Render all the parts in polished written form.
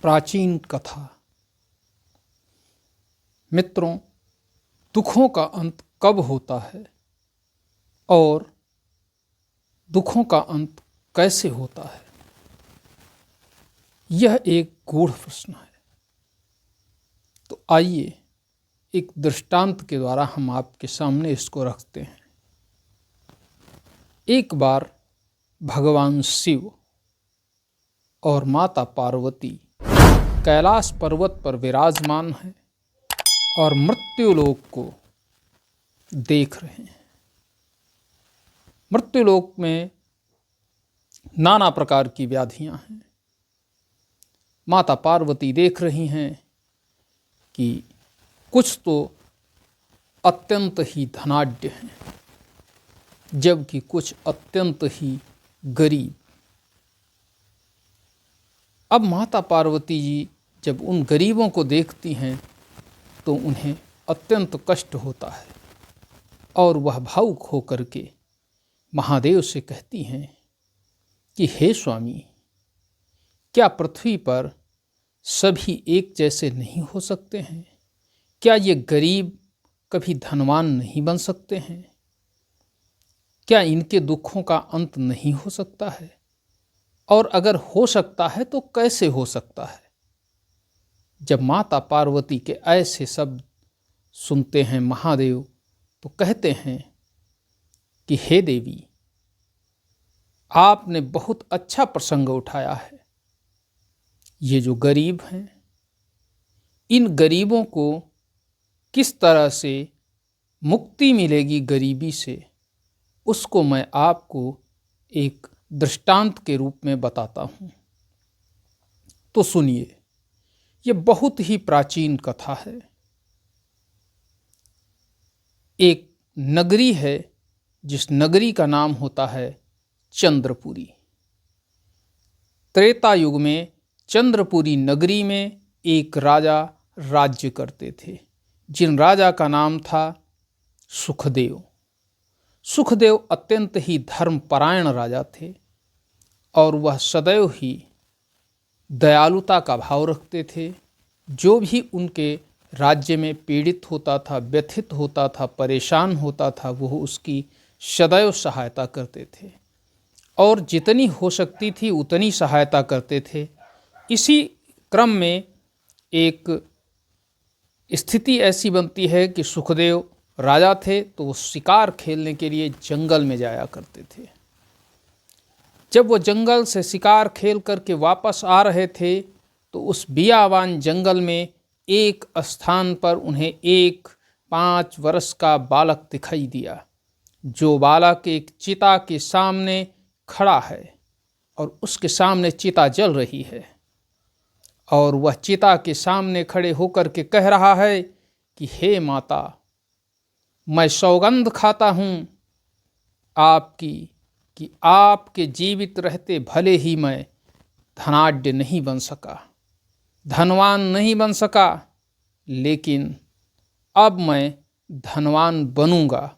प्राचीन कथा। मित्रों, दुखों का अंत कब होता है और दुखों का अंत कैसे होता है, यह एक गूढ़ प्रश्न है। तो आइए एक दृष्टांत के द्वारा हम आपके सामने इसको रखते हैं। एक बार भगवान शिव और माता पार्वती कैलाश पर्वत पर विराजमान हैं और मृत्युलोक को देख रहे हैं। मृत्युलोक में नाना प्रकार की व्याधियां हैं। माता पार्वती देख रही हैं कि कुछ तो अत्यंत ही धनाढ्य हैं, जबकि कुछ अत्यंत ही गरीब। अब माता पार्वती जी जब उन गरीबों को देखती हैं तो उन्हें अत्यंत कष्ट होता है और वह भावुक होकर के महादेव से कहती हैं कि हे स्वामी, क्या पृथ्वी पर सभी एक जैसे नहीं हो सकते हैं? क्या ये गरीब कभी धनवान नहीं बन सकते हैं? क्या इनके दुखों का अंत नहीं हो सकता है? और अगर हो सकता है तो कैसे हो सकता है? जब माता पार्वती के ऐसे शब्द सुनते हैं महादेव तो कहते हैं कि हे देवी, आपने बहुत अच्छा प्रसंग उठाया है। ये जो गरीब हैं, इन गरीबों को किस तरह से मुक्ति मिलेगी गरीबी से, उसको मैं आपको एक दृष्टांत के रूप में बताता हूँ। तो सुनिए, ये बहुत ही प्राचीन कथा है। एक नगरी है जिस नगरी का नाम होता है चंद्रपुरी। त्रेता युग में चंद्रपुरी नगरी में एक राजा राज्य करते थे, जिन राजा का नाम था सुखदेव। सुखदेव अत्यंत ही धर्मपरायण राजा थे और वह सदैव ही दयालुता का भाव रखते थे। जो भी उनके राज्य में पीड़ित होता था, व्यथित होता था, परेशान होता था, वह उसकी सदैव सहायता करते थे और जितनी हो सकती थी उतनी सहायता करते थे। इसी क्रम में एक स्थिति ऐसी बनती है कि सुखदेव राजा थे तो वो शिकार खेलने के लिए जंगल में जाया करते थे। जब वो जंगल से शिकार खेल करके वापस आ रहे थे तो उस बियावान जंगल में एक स्थान पर उन्हें एक 5 वर्ष का बालक दिखाई दिया, जो बालक एक चिता के सामने खड़ा है और उसके सामने चिता जल रही है और वह चिता के सामने खड़े होकर के कह रहा है कि हे माता, मैं सौगंध खाता हूँ आपकी कि आपके जीवित रहते भले ही मैं धनाढ्य नहीं बन सका, धनवान नहीं बन सका, लेकिन अब मैं धनवान बनूंगा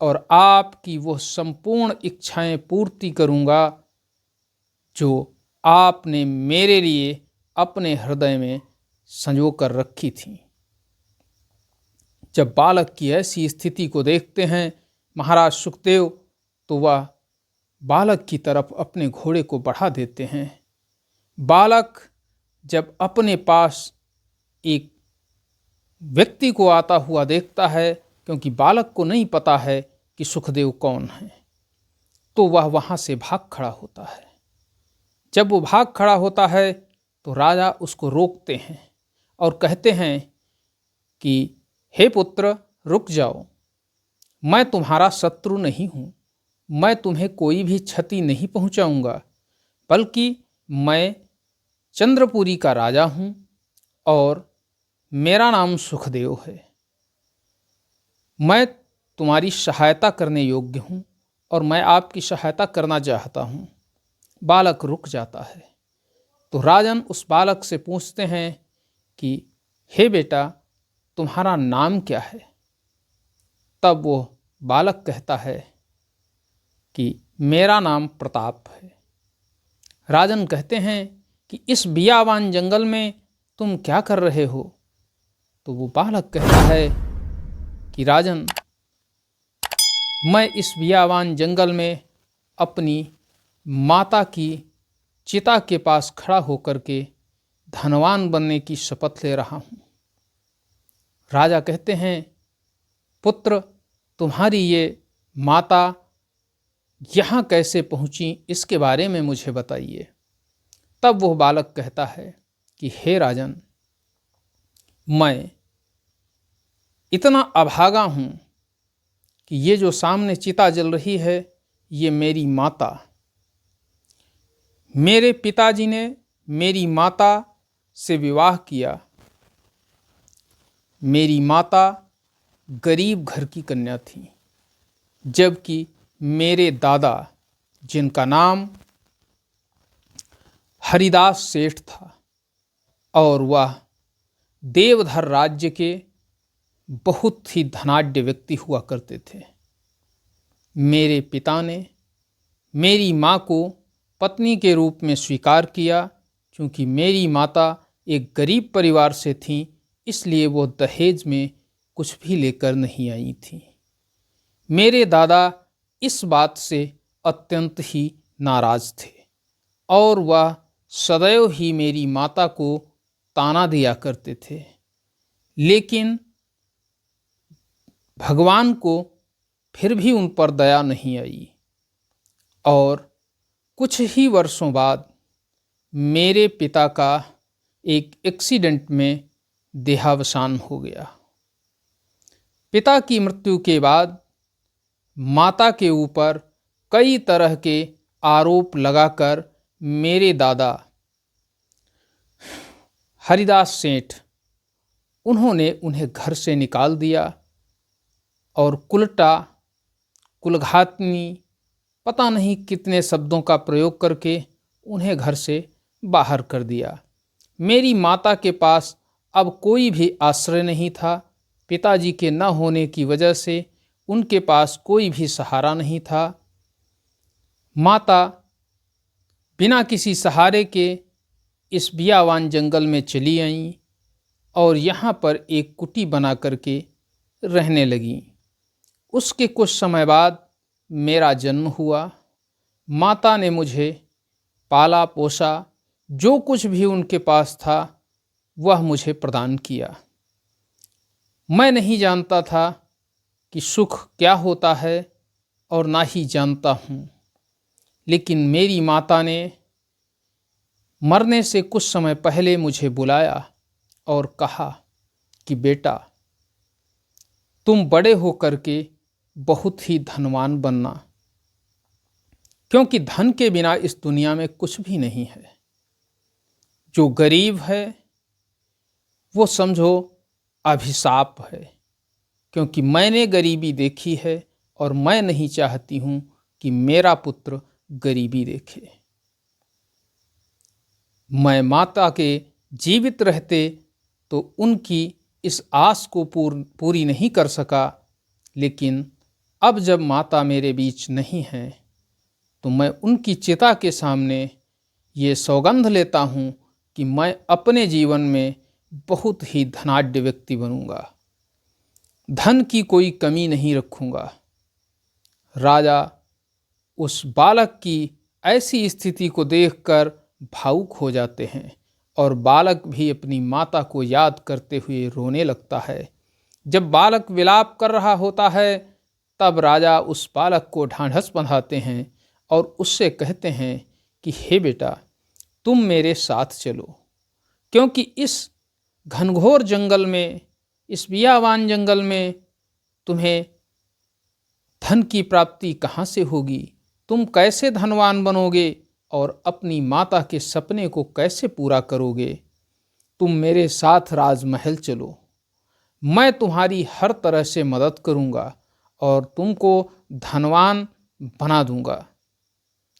और आपकी वो संपूर्ण इच्छाएं पूर्ति करूंगा जो आपने मेरे लिए अपने हृदय में संजो कर रखी थी। जब बालक की ऐसी स्थिति को देखते हैं महाराज सुखदेव, तो वह बालक की तरफ अपने घोड़े को बढ़ा देते हैं। बालक जब अपने पास एक व्यक्ति को आता हुआ देखता है, क्योंकि बालक को नहीं पता है कि सुखदेव कौन है, तो वह वहाँ से भाग खड़ा होता है। जब वो भाग खड़ा होता है तो राजा उसको रोकते हैं और कहते हैं कि हे पुत्र, रुक जाओ, मैं तुम्हारा शत्रु नहीं हूँ, मैं तुम्हें कोई भी क्षति नहीं पहुँचाऊँगा, बल्कि मैं चंद्रपुरी का राजा हूँ और मेरा नाम सुखदेव है। मैं तुम्हारी सहायता करने योग्य हूँ और मैं आपकी सहायता करना चाहता हूँ। बालक रुक जाता है तो राजन उस बालक से पूछते हैं कि हे बेटा, तुम्हारा नाम क्या है? तब वो बालक कहता है कि मेरा नाम प्रताप है। राजन कहते हैं कि इस बियावान जंगल में तुम क्या कर रहे हो? तो वो बालक कहता है कि राजन, मैं इस बियावान जंगल में अपनी माता की चिता के पास खड़ा होकर के धनवान बनने की शपथ ले रहा हूँ। राजा कहते हैं, पुत्र, तुम्हारी ये माता यहाँ कैसे पहुँची, इसके बारे में मुझे बताइए। तब वो बालक कहता है कि हे राजन, मैं इतना अभागा हूँ कि ये जो सामने चिता जल रही है, ये मेरी माता, मेरे पिताजी ने मेरी माता से विवाह किया। मेरी माता गरीब घर की कन्या थी, जबकि मेरे दादा, जिनका नाम हरिदास सेठ था और वह देवधर राज्य के बहुत ही धनाढ्य व्यक्ति हुआ करते थे, मेरे पिता ने मेरी माँ को पत्नी के रूप में स्वीकार किया। क्योंकि मेरी माता एक गरीब परिवार से थी, इसलिए वो दहेज में कुछ भी लेकर नहीं आई थी। मेरे दादा इस बात से अत्यंत ही नाराज थे और वह सदैव ही मेरी माता को ताना दिया करते थे। लेकिन भगवान को फिर भी उन पर दया नहीं आई और कुछ ही वर्षों बाद मेरे पिता का एक एक्सीडेंट में देहावसान हो गया। पिता की मृत्यु के बाद माता के ऊपर कई तरह के आरोप लगाकर मेरे दादा हरिदास सेठ, उन्होंने उन्हें घर से निकाल दिया और कुलटा, कुलघातनी, पता नहीं कितने शब्दों का प्रयोग करके उन्हें घर से बाहर कर दिया। मेरी माता के पास अब कोई भी आश्रय नहीं था। पिताजी के न होने की वजह से उनके पास कोई भी सहारा नहीं था। माता बिना किसी सहारे के इस बियावान जंगल में चली आईं और यहाँ पर एक कुटी बना करके रहने लगीं। उसके कुछ समय बाद मेरा जन्म हुआ। माता ने मुझे पाला पोसा, जो कुछ भी उनके पास था वह मुझे प्रदान किया। मैं नहीं जानता था कि सुख क्या होता है और ना ही जानता हूँ, लेकिन मेरी माता ने मरने से कुछ समय पहले मुझे बुलाया और कहा कि बेटा, तुम बड़े होकर के बहुत ही धनवान बनना, क्योंकि धन के बिना इस दुनिया में कुछ भी नहीं है। जो गरीब है वो समझो अभिशाप है, क्योंकि मैंने गरीबी देखी है और मैं नहीं चाहती हूँ कि मेरा पुत्र गरीबी देखे। मैं माता के जीवित रहते तो उनकी इस आस को पूरी नहीं कर सका, लेकिन अब जब माता मेरे बीच नहीं है तो मैं उनकी चिता के सामने ये सौगंध लेता हूँ कि मैं अपने जीवन में बहुत ही धनाढ्य व्यक्ति बनूंगा, धन की कोई कमी नहीं रखूंगा। राजा उस बालक की ऐसी स्थिति को देखकर भावुक हो जाते हैं और बालक भी अपनी माता को याद करते हुए रोने लगता है। जब बालक विलाप कर रहा होता है तब राजा उस बालक को ढांढस बंधाते हैं और उससे कहते हैं कि हे बेटा, तुम मेरे साथ चलो, क्योंकि इस घनघोर जंगल में, इस बियावान जंगल में तुम्हें धन की प्राप्ति कहाँ से होगी, तुम कैसे धनवान बनोगे और अपनी माता के सपने को कैसे पूरा करोगे। तुम मेरे साथ राजमहल चलो, मैं तुम्हारी हर तरह से मदद करूँगा और तुमको धनवान बना दूँगा।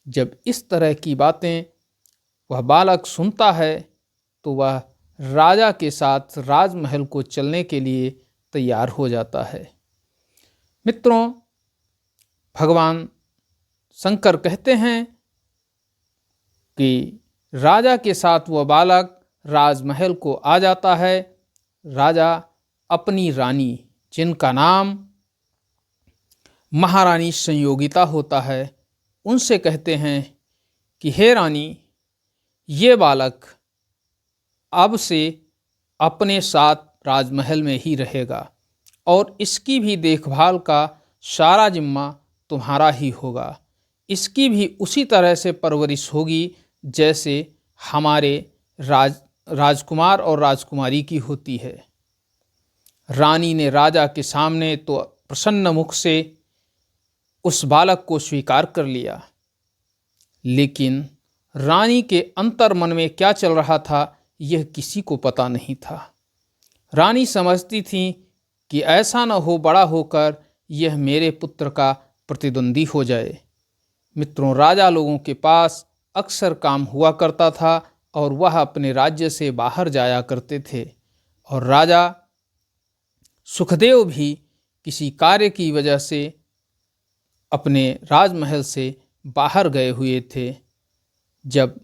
जब इस तरह की बातें वह बालक सुनता है तो वह राजा के साथ राजमहल को चलने के लिए तैयार हो जाता है। मित्रों, भगवान शंकर कहते हैं कि राजा के साथ वह बालक राजमहल को आ जाता है। राजा अपनी रानी, जिनका नाम महारानी संयोगिता होता है, उनसे कहते हैं कि हे रानी, ये बालक अब से अपने साथ राजमहल में ही रहेगा और इसकी भी देखभाल का सारा जिम्मा तुम्हारा ही होगा। इसकी भी उसी तरह से परवरिश होगी जैसे हमारे राजकुमार और राजकुमारी की होती है। रानी ने राजा के सामने तो प्रसन्न मुख से उस बालक को स्वीकार कर लिया, लेकिन रानी के अंतर मन में क्या चल रहा था यह किसी को पता नहीं था। रानी समझती थी कि ऐसा न हो बड़ा होकर यह मेरे पुत्र का प्रतिद्वंदी हो जाए। मित्रों, राजा लोगों के पास अक्सर काम हुआ करता था और वह अपने राज्य से बाहर जाया करते थे, और राजा सुखदेव भी किसी कार्य की वजह से अपने राजमहल से बाहर गए हुए थे। जब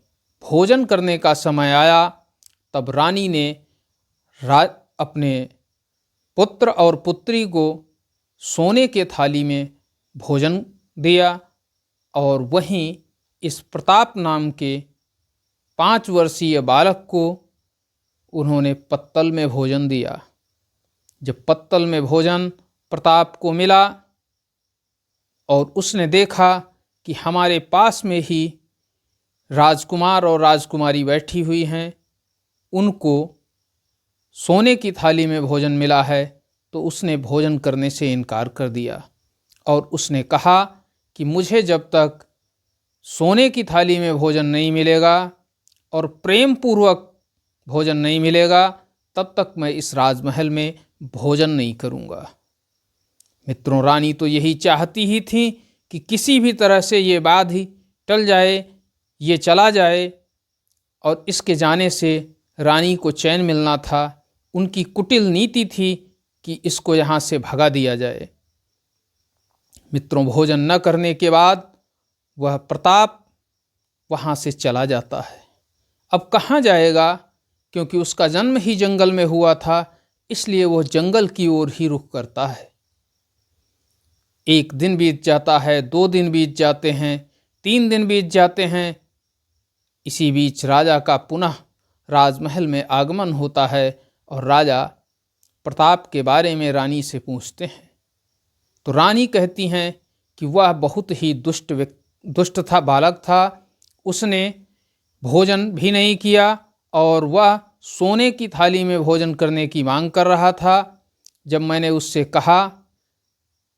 भोजन करने का समय आया तब रानी ने अपने पुत्र और पुत्री को सोने के थाली में भोजन दिया, और वहीं इस प्रताप नाम के 5 वर्षीय बालक को उन्होंने पत्तल में भोजन दिया। जब पत्तल में भोजन प्रताप को मिला और उसने देखा कि हमारे पास में ही राजकुमार और राजकुमारी बैठी हुई हैं, उनको सोने की थाली में भोजन मिला है, तो उसने भोजन करने से इनकार कर दिया और उसने कहा कि मुझे जब तक सोने की थाली में भोजन नहीं मिलेगा और प्रेम पूर्वक भोजन नहीं मिलेगा, तब तक मैं इस राजमहल में भोजन नहीं करूँगा। मित्रों, रानी तो यही चाहती ही थी कि किसी भी तरह से ये बात ही टल जाए, ये चला जाए, और इसके जाने से रानी को चैन मिलना था। उनकी कुटिल नीति थी कि इसको यहाँ से भगा दिया जाए। मित्रों, भोजन न करने के बाद वह प्रताप वहाँ से चला जाता है। अब कहाँ जाएगा, क्योंकि उसका जन्म ही जंगल में हुआ था, इसलिए वह जंगल की ओर ही रुख करता है। 1 दिन बीत जाता है, 2 दिन बीत जाते हैं, 3 दिन बीत जाते हैं। इसी बीच राजा का पुनः राजमहल में आगमन होता है और राजा प्रताप के बारे में रानी से पूछते हैं। तो रानी कहती हैं कि वह बहुत ही दुष्ट था, बालक था। उसने भोजन भी नहीं किया और वह सोने की थाली में भोजन करने की मांग कर रहा था। जब मैंने उससे कहा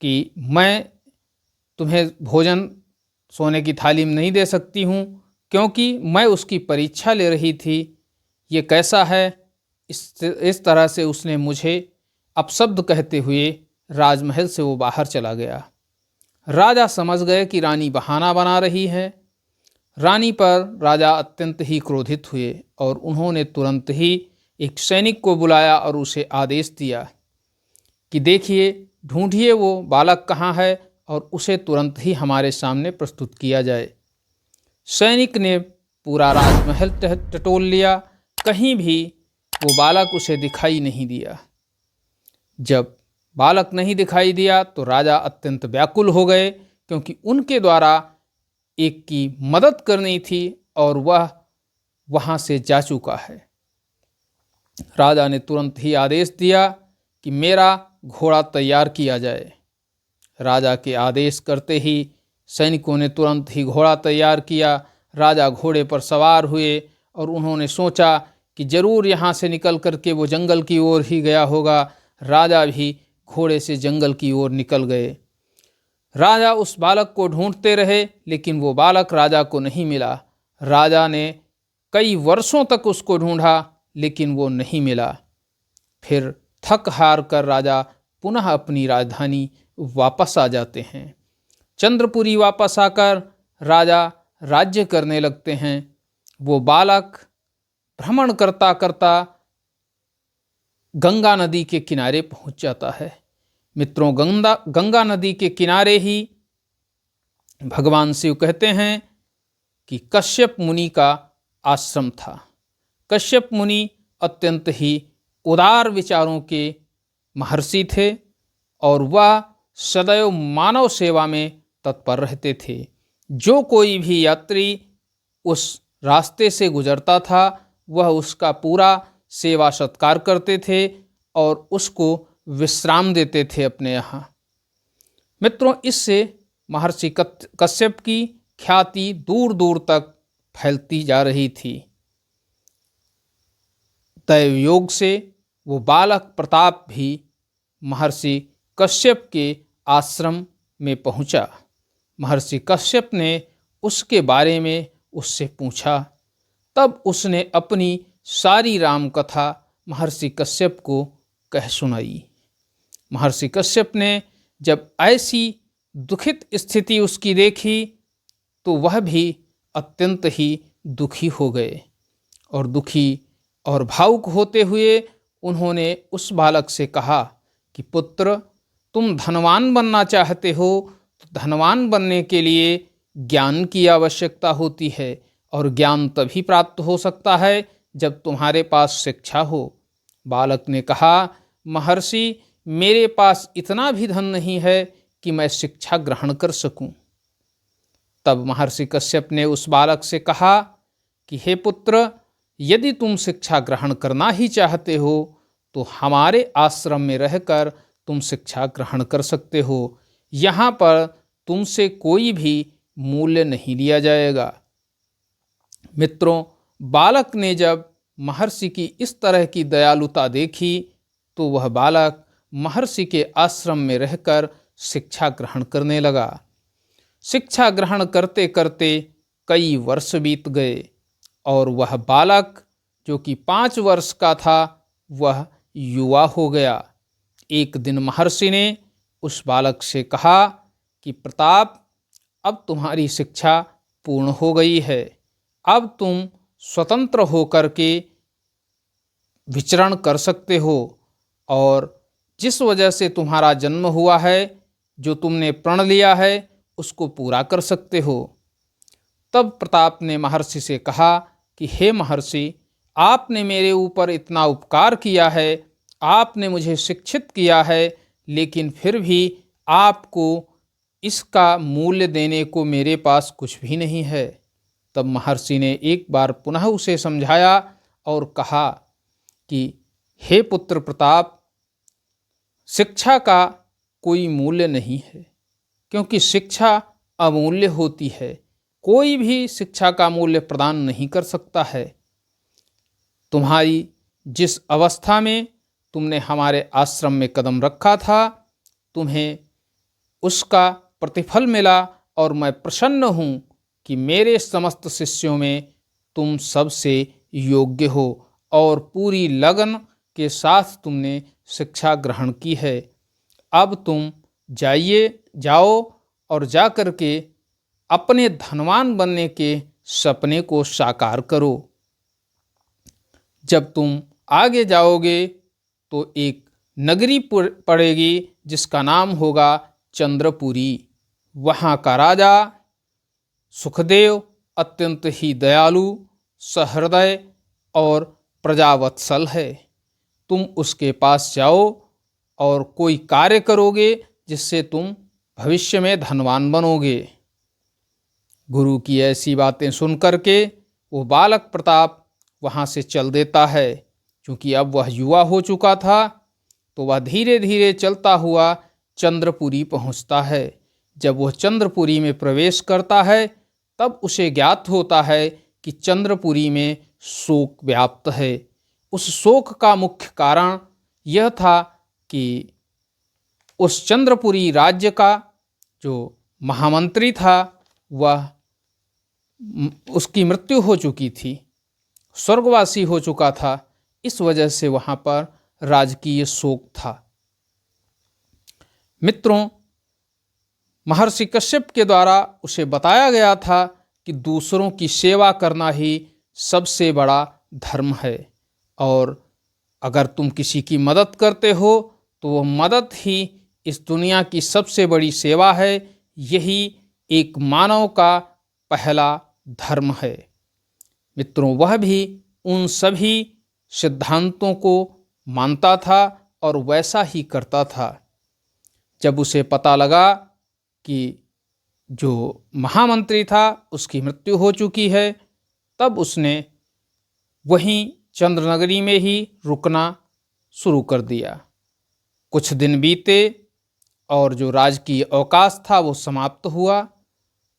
कि मैं तुम्हें भोजन सोने की थाली में नहीं दे सकती हूँ, क्योंकि मैं उसकी परीक्षा ले रही थी, ये कैसा है, इस तरह से उसने मुझे अपशब्द कहते हुए राजमहल से वो बाहर चला गया। राजा समझ गए कि रानी बहाना बना रही है। रानी पर राजा अत्यंत ही क्रोधित हुए और उन्होंने तुरंत ही एक सैनिक को बुलाया और उसे आदेश दिया कि देखिए, ढूंढिए वो बालक कहाँ है और उसे तुरंत ही हमारे सामने प्रस्तुत किया जाए। सैनिक ने पूरा राजमहल टटोल लिया, कहीं भी वो बालक उसे दिखाई नहीं दिया। जब बालक नहीं दिखाई दिया तो राजा अत्यंत व्याकुल हो गए, क्योंकि उनके द्वारा एक की मदद करनी थी और वह वहाँ से जा चुका है। राजा ने तुरंत ही आदेश दिया कि मेरा घोड़ा तैयार किया जाए। राजा के आदेश करते ही सैनिकों ने तुरंत ही घोड़ा तैयार किया। राजा घोड़े पर सवार हुए और उन्होंने सोचा कि जरूर यहाँ से निकल करके वो जंगल की ओर ही गया होगा। राजा भी घोड़े से जंगल की ओर निकल गए। राजा उस बालक को ढूंढते रहे, लेकिन वो बालक राजा को नहीं मिला। राजा ने कई वर्षों तक उसको ढूंढा, लेकिन वो नहीं मिला। फिर थक हार कर राजा पुनः अपनी राजधानी वापस आ जाते हैं। चंद्रपुरी वापस आकर राजा राज्य करने लगते हैं। वो बालक भ्रमण करता करता गंगा नदी के किनारे पहुंच जाता है। मित्रों, गंगा नदी के किनारे ही भगवान शिव कहते हैं कि कश्यप मुनि का आश्रम था। कश्यप मुनि अत्यंत ही उदार विचारों के महर्षि थे और वह सदैव मानव सेवा में तत्पर रहते थे। जो कोई भी यात्री उस रास्ते से गुजरता था वह उसका पूरा सेवा सत्कार करते थे और उसको विश्राम देते थे अपने यहाँ। मित्रों, इससे महर्षि कश्यप की ख्याति दूर दूर तक फैलती जा रही थी। दैव योग से वो बालक प्रताप भी महर्षि कश्यप के आश्रम में पहुंचा। महर्षि कश्यप ने उसके बारे में उससे पूछा। तब उसने अपनी सारी राम कथा महर्षि कश्यप को कह सुनाई। महर्षि कश्यप ने जब ऐसी दुखित स्थिति उसकी देखी तो वह भी अत्यंत ही दुखी हो गए और दुखी और भावुक होते हुए उन्होंने उस बालक से कहा कि पुत्र, तुम धनवान बनना चाहते हो तो धनवान बनने के लिए ज्ञान की आवश्यकता होती है और ज्ञान तभी प्राप्त हो सकता है जब तुम्हारे पास शिक्षा हो। बालक ने कहा, महर्षि, मेरे पास इतना भी धन नहीं है कि मैं शिक्षा ग्रहण कर सकूं। तब महर्षि कश्यप ने उस बालक से कहा कि हे पुत्र, यदि तुम शिक्षा ग्रहण करना ही चाहते हो तो हमारे आश्रम में रहकर तुम शिक्षा ग्रहण कर सकते हो। यहाँ पर तुमसे कोई भी मूल्य नहीं लिया जाएगा। मित्रों, बालक ने जब महर्षि की इस तरह की दयालुता देखी तो वह बालक महर्षि के आश्रम में रहकर शिक्षा ग्रहण करने लगा। शिक्षा ग्रहण करते करते कई वर्ष बीत गए और वह बालक जो कि 5 वर्ष का था वह युवा हो गया। एक दिन महर्षि ने उस बालक से कहा कि प्रताप, अब तुम्हारी शिक्षा पूर्ण हो गई है। अब तुम स्वतंत्र होकर के विचरण कर सकते हो और जिस वजह से तुम्हारा जन्म हुआ है, जो तुमने प्रण लिया है, उसको पूरा कर सकते हो। तब प्रताप ने महर्षि से कहा कि हे महर्षि, आपने मेरे ऊपर इतना उपकार किया है, आपने मुझे शिक्षित किया है, लेकिन फिर भी आपको इसका मूल्य देने को मेरे पास कुछ भी नहीं है। तब महर्षि ने एक बार पुनः उसे समझाया और कहा कि हे पुत्र प्रताप, शिक्षा का कोई मूल्य नहीं है, क्योंकि शिक्षा अमूल्य होती है। कोई भी शिक्षा का मूल्य प्रदान नहीं कर सकता है। तुम्हारी जिस अवस्था में तुमने हमारे आश्रम में कदम रखा था, तुम्हें उसका प्रतिफल मिला और मैं प्रसन्न हूँ कि मेरे समस्त शिष्यों में तुम सबसे योग्य हो और पूरी लगन के साथ तुमने शिक्षा ग्रहण की है। अब तुम जाओ और जा कर के अपने धनवान बनने के सपने को साकार करो। जब तुम आगे जाओगे तो एक नगरी पड़ेगी जिसका नाम होगा चंद्रपुरी। वहाँ का राजा सुखदेव अत्यंत ही दयालु, सहृदय और प्रजावत्सल है। तुम उसके पास जाओ और कोई कार्य करोगे जिससे तुम भविष्य में धनवान बनोगे। गुरु की ऐसी बातें सुन करके वो बालक प्रताप वहाँ से चल देता है। क्योंकि अब वह युवा हो चुका था तो वह धीरे धीरे चलता हुआ चंद्रपुरी पहुँचता है। जब वह चंद्रपुरी में प्रवेश करता है तब उसे ज्ञात होता है कि चंद्रपुरी में शोक व्याप्त है। उस शोक का मुख्य कारण यह था कि उस चंद्रपुरी राज्य का जो महामंत्री था वह उसकी मृत्यु हो चुकी थी, स्वर्गवासी हो चुका था। इस वजह से वहाँ पर राजकीय शोक था। मित्रों, महर्षि कश्यप के द्वारा उसे बताया गया था कि दूसरों की सेवा करना ही सबसे बड़ा धर्म है और अगर तुम किसी की मदद करते हो तो वह मदद ही इस दुनिया की सबसे बड़ी सेवा है। यही एक मानव का पहला धर्म है। मित्रों, वह भी उन सभी सिद्धांतों को मानता था और वैसा ही करता था। जब उसे पता लगा कि जो महामंत्री था उसकी मृत्यु हो चुकी है, तब उसने वहीं चंद्रनगरी में ही रुकना शुरू कर दिया। कुछ दिन बीते और जो राजकीय अवकाश था वो समाप्त हुआ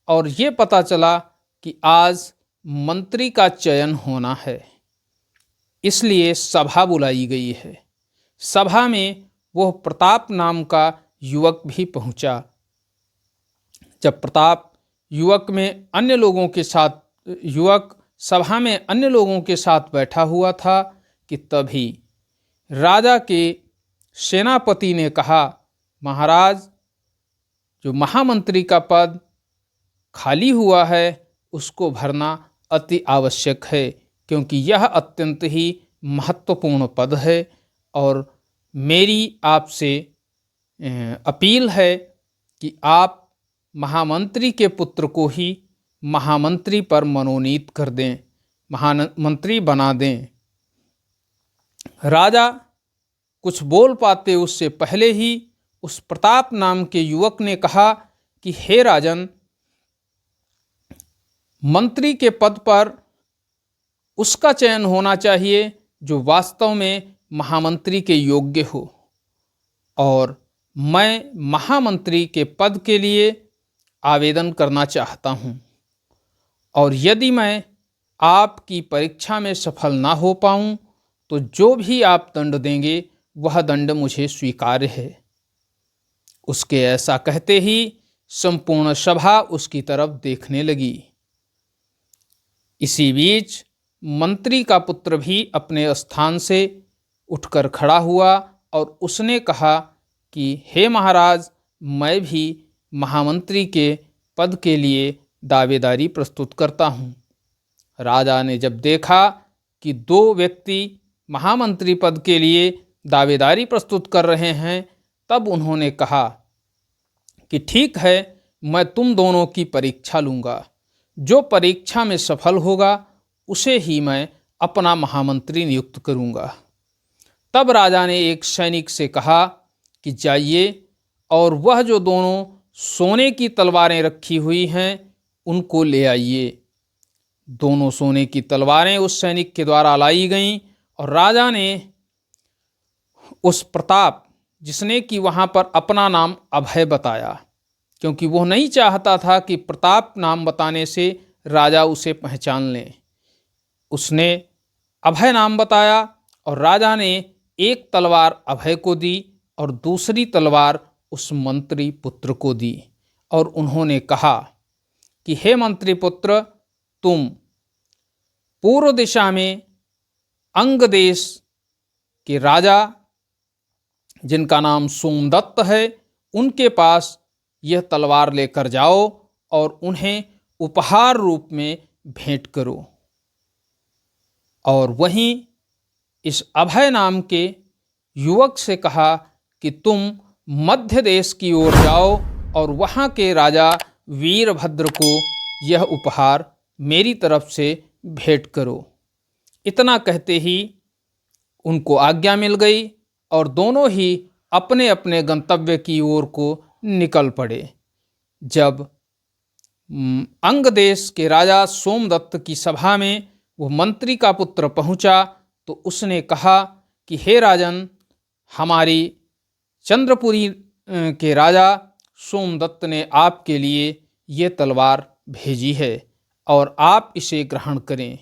और ये पता चला कि आज मंत्री का चयन होना है, इसलिए सभा बुलाई गई है। सभा में वह प्रताप नाम का युवक भी पहुंचा। जब प्रताप युवक सभा में अन्य लोगों के साथ बैठा हुआ था कि तभी राजा के सेनापति ने कहा, महाराज, जो महामंत्री का पद खाली हुआ है उसको भरना अति आवश्यक है, क्योंकि यह अत्यंत ही महत्वपूर्ण पद है और मेरी आपसे अपील है कि आप महामंत्री के पुत्र को ही महामंत्री पर मनोनीत कर दें, महामंत्री बना दें। राजा कुछ बोल पाते उससे पहले ही उस प्रताप नाम के युवक ने कहा कि हे राजन, मंत्री के पद पर उसका चयन होना चाहिए जो वास्तव में महामंत्री के योग्य हो, और मैं महामंत्री के पद के लिए आवेदन करना चाहता हूँ, और यदि मैं आपकी परीक्षा में सफल ना हो पाऊँ तो जो भी आप दंड देंगे वह दंड मुझे स्वीकार्य है। उसके ऐसा कहते ही संपूर्ण सभा उसकी तरफ देखने लगी। इसी बीच मंत्री का पुत्र भी अपने स्थान से उठकर खड़ा हुआ और उसने कहा कि हे महाराज, मैं भी महामंत्री के पद के लिए दावेदारी प्रस्तुत करता हूँ। राजा ने जब देखा कि दो व्यक्ति महामंत्री पद के लिए दावेदारी प्रस्तुत कर रहे हैं, तब उन्होंने कहा कि ठीक है, मैं तुम दोनों की परीक्षा लूँगा। जो परीक्षा में सफल होगा उसे ही मैं अपना महामंत्री नियुक्त करूँगा। तब राजा ने एक सैनिक से कहा कि जाइए और वह जो दोनों सोने की तलवारें रखी हुई हैं उनको ले आइए। दोनों सोने की तलवारें उस सैनिक के द्वारा लाई गईं और राजा ने उस प्रताप, जिसने कि वहाँ पर अपना नाम अभय बताया, क्योंकि वह नहीं चाहता था कि प्रताप नाम बताने से राजा उसे पहचान ले, उसने अभय नाम बताया और राजा ने एक तलवार अभय को दी और दूसरी तलवार उस मंत्री पुत्र को दी और उन्होंने कहा कि हे मंत्री पुत्र, तुम पूर्व दिशा में अंग देश के राजा, जिनका नाम सोमदत्त है, उनके पास यह तलवार लेकर जाओ और उन्हें उपहार रूप में भेंट करो। और वहीं इस अभय नाम के युवक से कहा कि तुम मध्य देश की ओर जाओ और वहाँ के राजा वीरभद्र को यह उपहार मेरी तरफ से भेंट करो। इतना कहते ही उनको आज्ञा मिल गई और दोनों ही अपने अपने गंतव्य की ओर को निकल पड़े। जब अंग देश के राजा सोमदत्त की सभा में वो मंत्री का पुत्र पहुंचा तो उसने कहा कि हे राजन, हमारी चंद्रपुरी के राजा सोमदत्त ने आपके लिए ये तलवार भेजी है और आप इसे ग्रहण करें।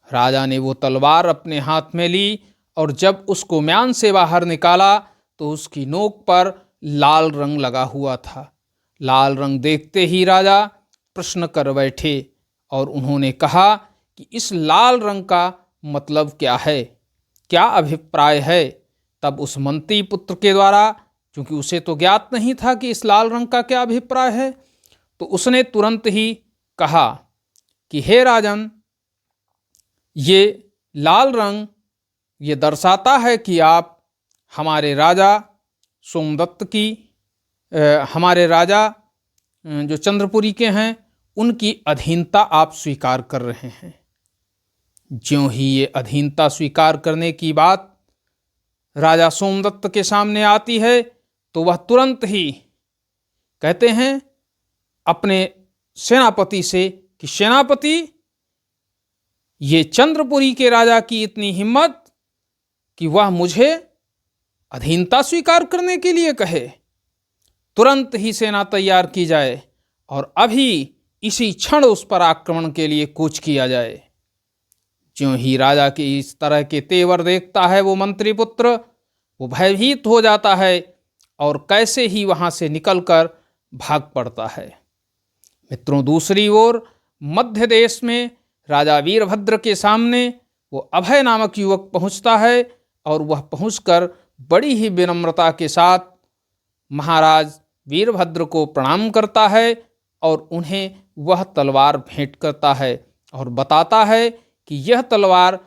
राजा ने वो तलवार अपने हाथ में ली और जब उसको म्यान से बाहर निकाला तो उसकी नोक पर लाल रंग लगा हुआ था। लाल रंग देखते ही राजा प्रश्न कर बैठे और उन्होंने कहा कि इस लाल रंग का मतलब क्या है, क्या अभिप्राय है। तब उस मंत्री पुत्र के द्वारा, क्योंकि उसे तो ज्ञात नहीं था कि इस लाल रंग का क्या अभिप्राय है, तो उसने तुरंत ही कहा कि हे राजन, ये लाल रंग ये दर्शाता है कि आप हमारे राजा सोमदत्त की हमारे राजा जो चंद्रपुरी के हैं उनकी अधीनता आप स्वीकार कर रहे हैं। ज्यों ही ये अधीनता स्वीकार करने की बात राजा सोमदत्त के सामने आती है तो वह तुरंत ही कहते हैं अपने सेनापति से कि सेनापति, ये चंद्रपुरी के राजा की इतनी हिम्मत कि वह मुझे अधीनता स्वीकार करने के लिए कहे। तुरंत ही सेना तैयार की जाए और अभी इसी क्षण उस पर आक्रमण के लिए कूच किया जाए। ज्यों ही राजा के इस तरह के तेवर देखता है वो मंत्री पुत्र, वो भयभीत हो जाता है और कैसे ही वहां से निकलकर भाग पड़ता है। मित्रों, दूसरी ओर मध्य देश में राजा वीरभद्र के सामने वो अभय नामक युवक पहुंचता है और वह पहुंचकर बड़ी ही विनम्रता के साथ महाराज वीरभद्र को प्रणाम करता है और उन्हें वह तलवार भेंट करता है और बताता है कि यह तलवार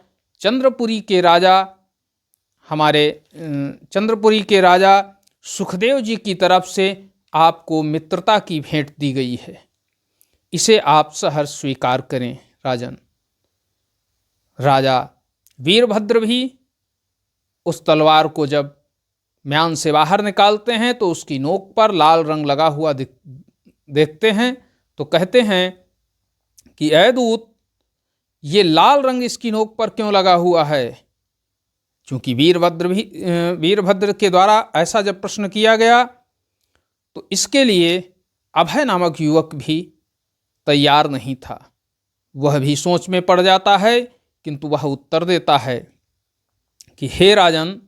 चंद्रपुरी के राजा सुखदेव जी की तरफ से आपको मित्रता की भेंट दी गई है, इसे आप सहर्ष स्वीकार करें राजन। राजा वीरभद्र भी उस तलवार को जब म्यान से बाहर निकालते हैं तो उसकी नोक पर लाल रंग लगा हुआ देखते हैं तो कहते हैं कि ऐ दूत, ये लाल रंग इसकी नोक पर क्यों लगा हुआ है? क्योंकि वीरभद्र के द्वारा ऐसा जब प्रश्न किया गया तो इसके लिए अभय नामक युवक भी तैयार नहीं था। वह भी सोच में पड़ जाता है, किंतु वह उत्तर देता है कि हे राजन,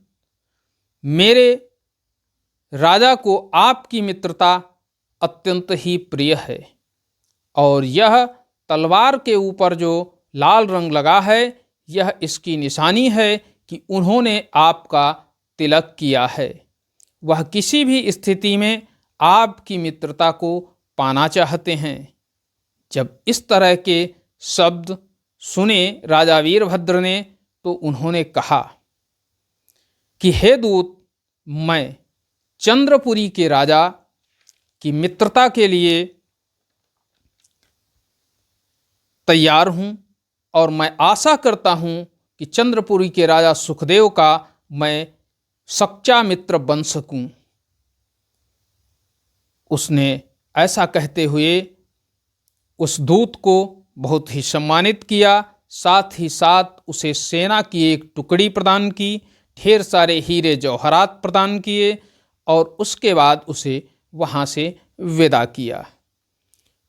मेरे राजा को आपकी मित्रता अत्यंत ही प्रिय है और यह तलवार के ऊपर जो लाल रंग लगा है यह इसकी निशानी है कि उन्होंने आपका तिलक किया है। वह किसी भी स्थिति में आपकी मित्रता को पाना चाहते हैं। जब इस तरह के शब्द सुने राजा वीरभद्र ने तो उन्होंने कहा कि हे दूत, मैं चंद्रपुरी के राजा की मित्रता के लिए तैयार हूँ और मैं आशा करता हूँ कि चंद्रपुरी के राजा सुखदेव का मैं सच्चा मित्र बन सकूं। उसने ऐसा कहते हुए उस दूत को बहुत ही सम्मानित किया, साथ ही साथ उसे सेना की एक टुकड़ी प्रदान की, ढेर सारे हीरे जौहरात प्रदान किए और उसके बाद उसे वहाँ से विदा किया।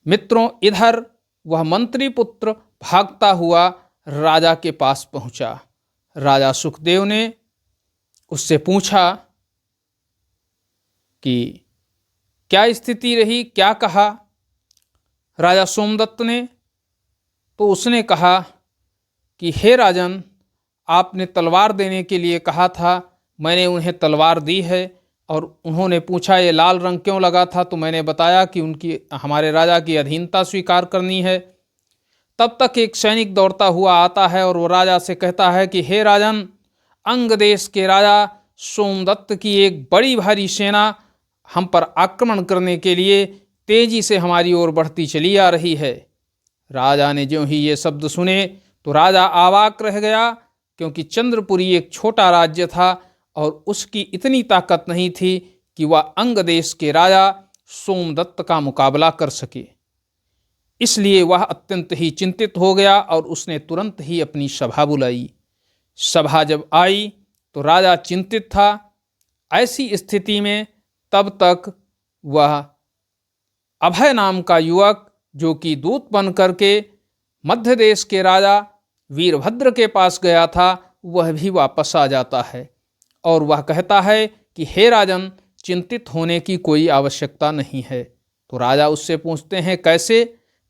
मित्रों, इधर वह मंत्री पुत्र भागता हुआ राजा के पास पहुँचा। राजा सुखदेव ने उससे पूछा कि क्या स्थिति रही, क्या कहा राजा सोमदत्त ने? तो उसने कहा कि हे राजन, आपने तलवार देने के लिए कहा था, मैंने उन्हें तलवार दी है। और उन्होंने पूछा ये लाल रंग क्यों लगा था, तो मैंने बताया कि हमारे राजा की अधीनता स्वीकार करनी है। तब तक एक सैनिक दौड़ता हुआ आता है और वो राजा से कहता है कि हे राजन, अंग देश के राजा सोमदत्त की एक बड़ी भारी सेना हम पर आक्रमण करने के लिए तेजी से हमारी ओर बढ़ती चली आ रही है। राजा ने ज्यों ही ये शब्द सुने तो राजा अवाक रह गया, क्योंकि चंद्रपुरी एक छोटा राज्य था और उसकी इतनी ताकत नहीं थी कि वह अंग देश के राजा सोमदत्त का मुकाबला कर सके। इसलिए वह अत्यंत ही चिंतित हो गया और उसने तुरंत ही अपनी सभा बुलाई। सभा जब आई तो राजा चिंतित था। ऐसी स्थिति में तब तक वह अभय नाम का युवक, जो कि दूत बन करके मध्य देश के राजा वीरभद्र के पास गया था, वह भी वापस आ जाता है और वह कहता है कि हे राजन, चिंतित होने की कोई आवश्यकता नहीं है। तो राजा उससे पूछते हैं कैसे?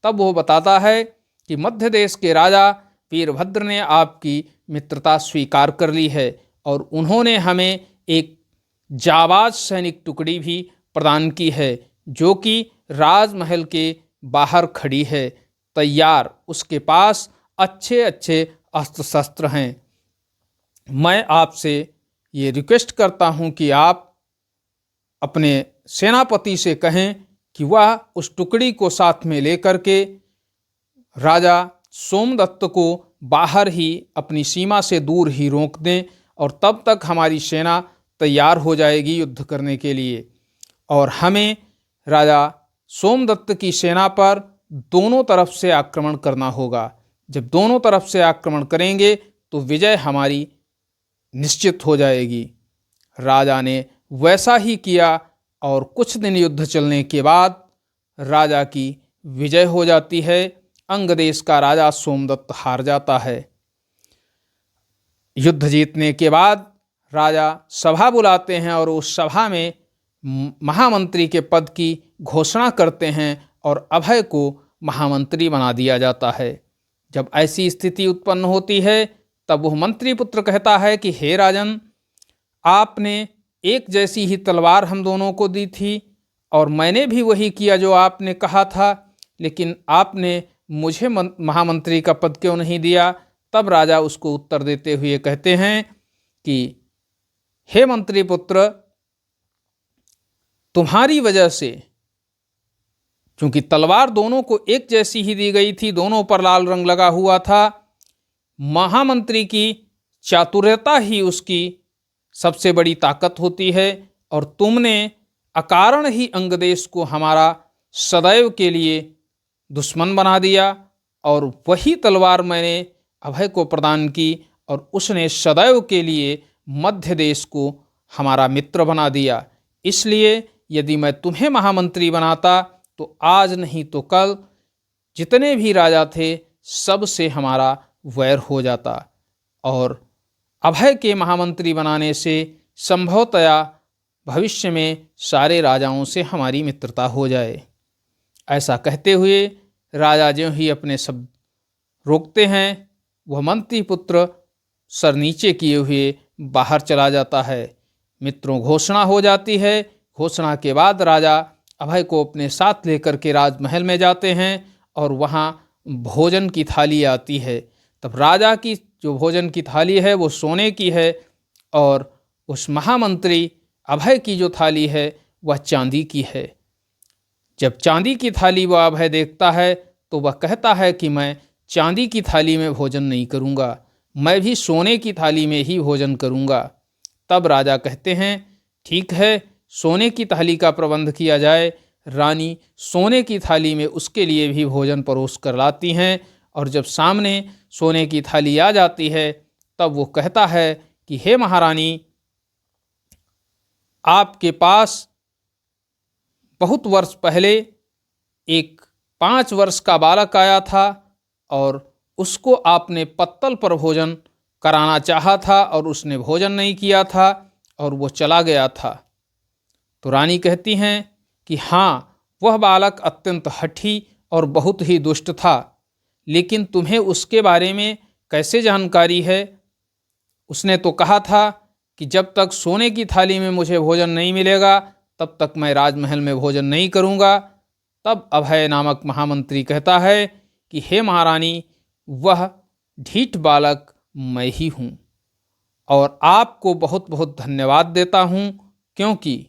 तब वो बताता है कि मध्य देश के राजा वीरभद्र ने आपकी मित्रता स्वीकार कर ली है और उन्होंने हमें एक जाबाज सैनिक टुकड़ी भी प्रदान की है, जो कि राजमहल के बाहर खड़ी है तैयार। उसके पास अच्छे अच्छे अस्त्र शस्त्र हैं। मैं आपसे ये रिक्वेस्ट करता हूँ कि आप अपने सेनापति से कहें कि वह उस टुकड़ी को साथ में लेकर के राजा सोमदत्त को बाहर ही अपनी सीमा से दूर ही रोक दें और तब तक हमारी सेना तैयार हो जाएगी युद्ध करने के लिए। और हमें राजा सोमदत्त की सेना पर दोनों तरफ से आक्रमण करना होगा। जब दोनों तरफ से आक्रमण करेंगे तो विजय हमारी निश्चित हो जाएगी। राजा ने वैसा ही किया और कुछ दिन युद्ध चलने के बाद राजा की विजय हो जाती है। अंग देश का राजा सोमदत्त हार जाता है। युद्ध जीतने के बाद राजा सभा बुलाते हैं और उस सभा में महामंत्री के पद की घोषणा करते हैं और अभय को महामंत्री बना दिया जाता है। जब ऐसी स्थिति उत्पन्न होती है तब वह मंत्री पुत्र कहता है कि हे राजन, आपने एक जैसी ही तलवार हम दोनों को दी थी और मैंने भी वही किया जो आपने कहा था, लेकिन आपने मुझे महामंत्री का पद क्यों नहीं दिया? तब राजा उसको उत्तर देते हुए कहते हैं कि हे मंत्री पुत्र, तुम्हारी वजह से, क्योंकि तलवार दोनों को एक जैसी ही दी गई थी, दोनों पर लाल रंग लगा हुआ था, महामंत्री की चातुर्यता ही उसकी सबसे बड़ी ताकत होती है और तुमने अकारण ही अंगदेश को हमारा सदैव के लिए दुश्मन बना दिया और वही तलवार मैंने अभय को प्रदान की और उसने सदैव के लिए मध्य देश को हमारा मित्र बना दिया। इसलिए यदि मैं तुम्हें महामंत्री बनाता तो आज नहीं तो कल जितने भी राजा थे सब से हमारा वैर हो जाता और अभय के महामंत्री बनाने से संभवतया भविष्य में सारे राजाओं से हमारी मित्रता हो जाए। ऐसा कहते हुए राजा ज्यों ही अपने शब्द रोकते हैं, वह मंत्री पुत्र सर नीचे किए हुए बाहर चला जाता है। मित्रों, घोषणा हो जाती है। घोषणा के बाद राजा अभय को अपने साथ लेकर के राजमहल में जाते हैं और वहाँ भोजन की थाली आती है। तब राजा की जो भोजन की थाली है वो सोने की है और उस महामंत्री अभय की जो थाली है वह चांदी की है। जब चांदी की थाली वह अभय देखता है तो वह कहता है कि मैं चांदी की थाली में भोजन नहीं करूँगा, मैं भी सोने की थाली में ही भोजन करूँगा। तब राजा कहते हैं ठीक है, सोने की थाली का प्रबंध किया जाए। रानी सोने की थाली में उसके लिए भी भोजन परोस कर लाती हैं और जब सामने सोने की थाली आ जाती है तब वो कहता है कि हे महारानी, आपके पास बहुत वर्ष पहले एक 5 वर्ष का बालक आया था और उसको आपने पत्तल पर भोजन कराना चाहा था और उसने भोजन नहीं किया था और वो चला गया था। तो रानी कहती हैं कि हाँ, वह बालक अत्यंत हठी और बहुत ही दुष्ट था, लेकिन तुम्हें उसके बारे में कैसे जानकारी है? उसने तो कहा था कि जब तक सोने की थाली में मुझे भोजन नहीं मिलेगा तब तक मैं राजमहल में भोजन नहीं करूँगा। तब अभय नामक महामंत्री कहता है कि हे महारानी, वह ढीठ बालक मैं ही हूँ और आपको बहुत बहुत धन्यवाद देता हूँ, क्योंकि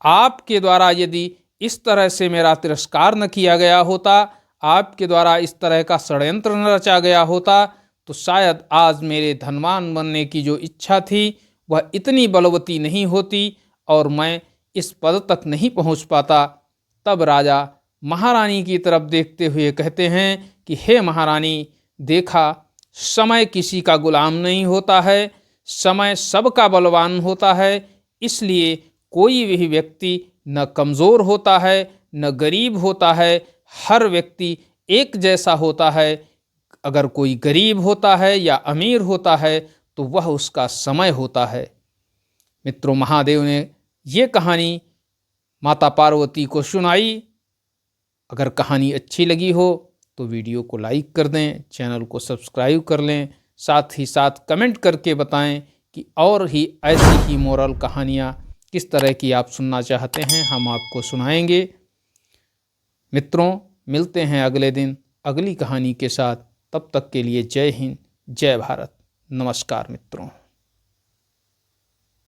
आपके द्वारा यदि इस तरह से मेरा तिरस्कार न किया गया होता, आपके द्वारा इस तरह का षड्यंत्र न रचा गया होता, तो शायद आज मेरे धनवान बनने की जो इच्छा थी वह इतनी बलवती नहीं होती और मैं इस पद तक नहीं पहुँच पाता। तब राजा महारानी की तरफ देखते हुए कहते हैं कि हे महारानी, देखा, समय किसी का गुलाम नहीं होता है, समय सबका बलवान होता है। इसलिए कोई भी व्यक्ति न कमज़ोर होता है न गरीब होता है, हर व्यक्ति एक जैसा होता है। अगर कोई गरीब होता है या अमीर होता है तो वह उसका समय होता है। मित्रों, महादेव ने ये कहानी माता पार्वती को सुनाई। अगर कहानी अच्छी लगी हो तो वीडियो को लाइक कर दें, चैनल को सब्सक्राइब कर लें, साथ ही साथ कमेंट करके बताएं कि और ही ऐसी ही मोरल कहानियाँ किस तरह की आप सुनना चाहते हैं, हम आपको सुनाएंगे। मित्रों, मिलते हैं अगले दिन अगली कहानी के साथ। तब तक के लिए जय हिंद, जय भारत, नमस्कार मित्रों।